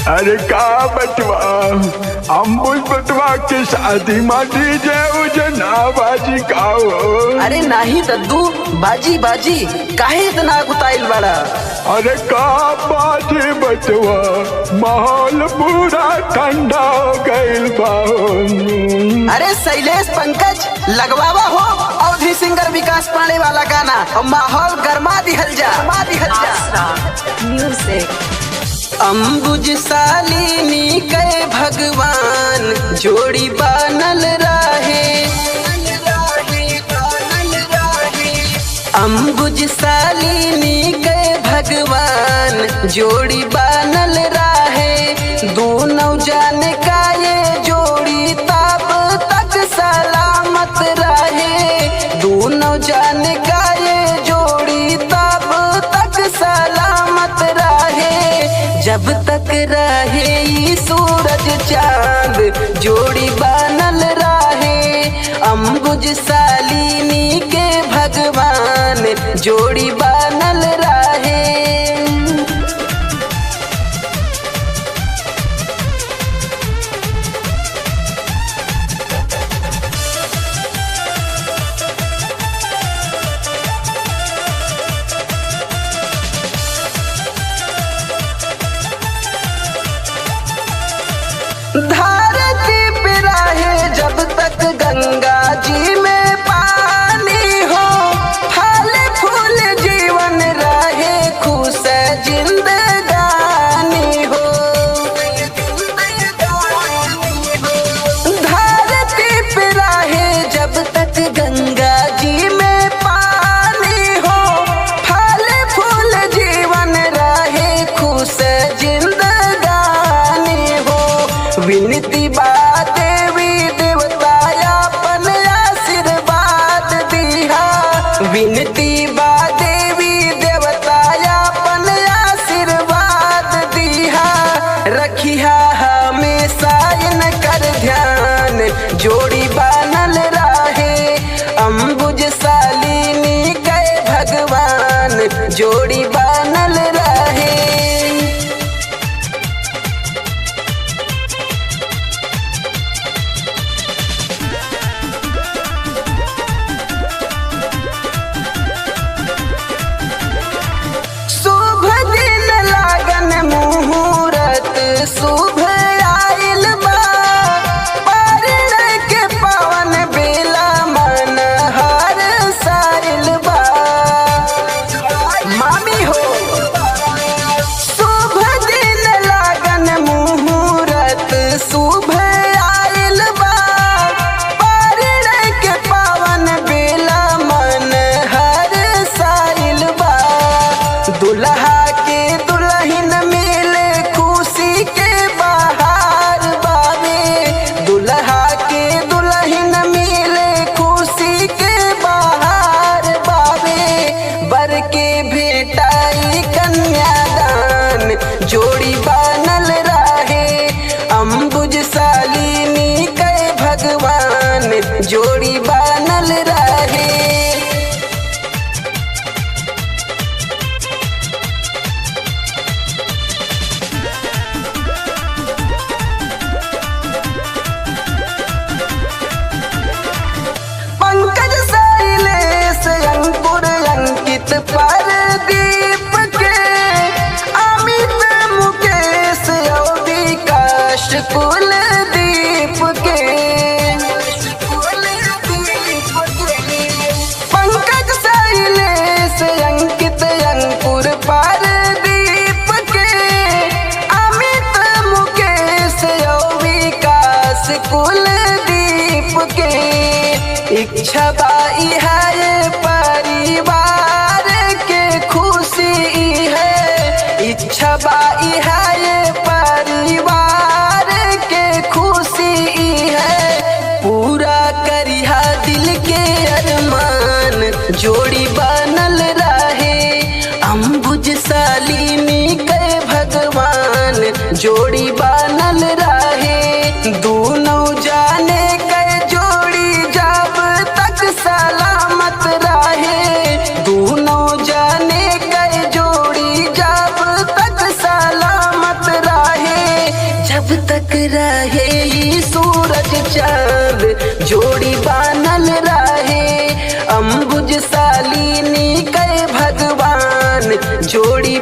अरे का बटवा अम्बुज बटवा के शादी में डीजे उजे ना बाजी का हो। अरे नहीं दद्दू, बाजी बाजी काहे इतना गुताइल बड़ा। अरे का बाजी बटवा माहौल पूरा ठंडा हो गइल बा। अरे शैलेश पंकज लगवावा हो अवधि सिंगर विकास पाने वाला गाना और माहौल गरमा दिहल जा। अम्बुज सालिनी के भगवान जोड़ी बनल रहे। अम्बुज सालिनी के भगवान जोड़ी बनल रहे। दोनों जान का ये जोड़ी तब तक सलामत रहे। दोनों जान का ये जोड़ी तब तक सलामत रहे। जब तक रहे ये सूरज चांद जोड़ी बनल रहे। अम्बुज सालिनी के भगवान जोड़ी बनल रहे। धरती पे रहे जब तक गंगा जी में पानी हो। फल फूल जीवन रहे खुश जिंदगानी हो। धरती पे रहे जब तक गंगा जी में पानी हो। फल फूल जीवन रहे खुश जिंदगानी हो। विनती बा देवी देवता अपन आशीर्वाद दिहा। विनती बा देवी देवता अपन आशीर्वाद दिहा। रखिया हमेशा इनकर ध्यान जोड़ी बनल रहे। अम्बुज सालिनी के भगवान जोड़ी बनल रहे। शुभ दिन लागन मुहूर्त शुभ आइल बा। परिणय के पावन बेला मन हर साइल बा। मामी हो शुभ दिन लागन मुहूर्त शुभ आइल बा। परिणय के पावन बेला मन हर साइल बा। दुल्हा के दुल्हन मिले खुशी के बहार बावे। दुल्हा के दुल्हन मिले खुशी के बहार बावे। बर के भेटाई कन्यादान जोड़ी बनल रहे। अम्बुज सालिनी के भगवान जोड़ी बनल रहे। पंकज शैलेश अंकुर अंकित परदीप के। अमित मुकेश और विकास कुलदीप के। पंकज शैलेश अंकित अंकुर परदीप के। अमित मुकेश और विकास कुलदीप के। इच्छा बाई है परिवार के खुशी है। इच्छा बाई है परिवार के खुशी है। पूरा करिहा दिल के अरमान जोड़ी बनल रहे। अम्बुज सालिनी के भगवान जोड़ी बनल रहे। दोनों जाने के जोड़ी जब तक सलामत रहे। दोनों जाने के जोड़ी जब तक सलामत रहे। रहे ई सूरज चांद जोड़ी बानल रहे, अम्बुज शालिनी के भगवान जोड़ी